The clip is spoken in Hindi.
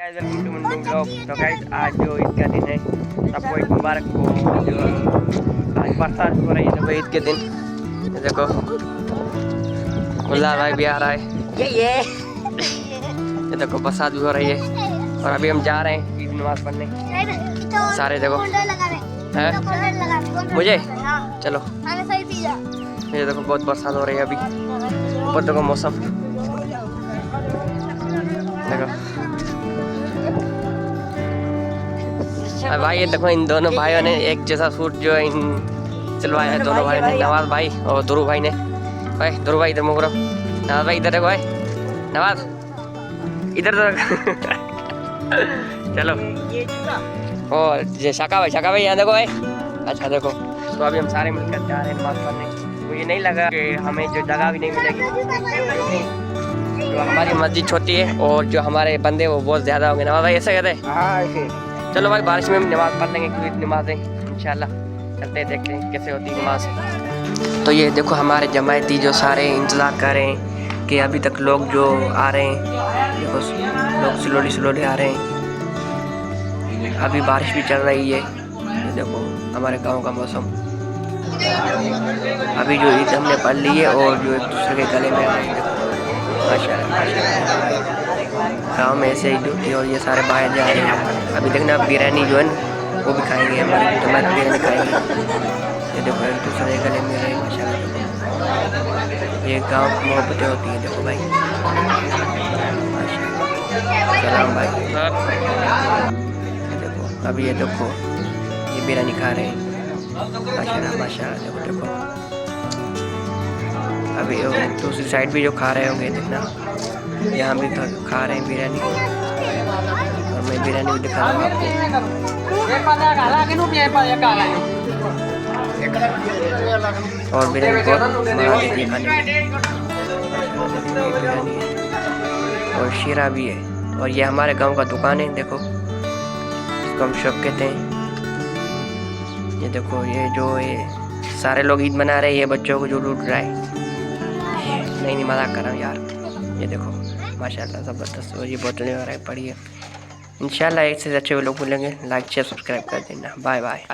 Welcome to Munnu blog. तो गाइस आज जो ईद का दिन है सबको ईद मुबारक हो। जो आज बरसात हो रही है देखो ईद के दिन, ये देखो मुल्ला भाई भी आ रहा है। ये देखो बरसात भी हो रही है और अभी हम जा रहे हैं ईद नमाज पढ़ने। सारे देखो है मुझे चलो। ये देखो बहुत बरसात हो रही है अभी, ऊपर देखो मौसम देखो। भाई ये देखो इन दोनों भाइयों ने एक जैसा सूट जो है इन सिलवाया है दोनों भाई ने, नवाज भाई और ध्रुव भाई ने। भाई ध्रुव भाई इधर मुँह करो, नवाज भाई इधर देखो भाई, नवाज इधर तो चलो। और ये शाका भाई यहाँ देखो भाई। अच्छा देखो, तो अभी हम सारे मिलकर जा रहे हैं नमाज पढ़ने। मुझे नहीं लगा कि हमें जो जगह भी नहीं मिलेगी, जो हमारी मस्जिद छोटी है और जो हमारे बंदे वो बहुत ज़्यादा होंगे। नवाज भाई ऐसा कहते हैं। चलो भाई बारिश में हम नमाज़ पढ़ लेंगे, क्योंकि नमाज़ें इंशाल्लाह चलते हैं, देखते हैं कैसे होती है नमाज। तो ये देखो हमारे जमायती जो सारे इंतज़ार कर रहे हैं कि अभी तक लोग जो आ रहे हैं, देखो लोग स्लोली आ रहे हैं। अभी बारिश भी चल रही है, ये देखो हमारे गांव का मौसम। अभी जो ईद हमने पढ़ ली है और जो एक दूसरे के गले में माशाल्लाह गाँव में ऐसे ही होती है। और ये सारे बाहर जा रहे हैं। अभी देखना बिरयानी जो है ना वो भी खाएंगे, हमारी जमात बिरयानी खाएंगे। ये देखो एक दूसरे के गले में रहे माशाल्लाह। ये गाँव की मोहब्बतें होती हैं देखो भाई। सलाम भाई। ये देखो अभी ये देखो ये बिरयानी खा रहे हैं माशाल्लाह। देखो अभी दूसरी साइड भी जो खा रहे होंगे देखना, यहाँ भी खा रहे हैं बिरयानी। और मैं बिरयानी भी दिखा रहा हूँ आपको। और बिरयानी बहुत मज़ा देती है खाने में। बिरयानी है और शीरा भी है। और ये हमारे गांव का दुकान है देखो, इसको हम शॉप कहते हैं। ये देखो ये जो ये सारे लोग ईद मना रहे हैं, ये बच्चों को जो लूट रहा है। नहीं मजाक कर रहा हूँ यार। ये देखो माशाल्लाह ज़बरदस्त। और ये बोतलें वगैरह पड़ी है। इंशाल्लाह एक से अच्छे लोग मिलेंगे। लाइक शेयर सब्सक्राइब कर देना। Bye bye.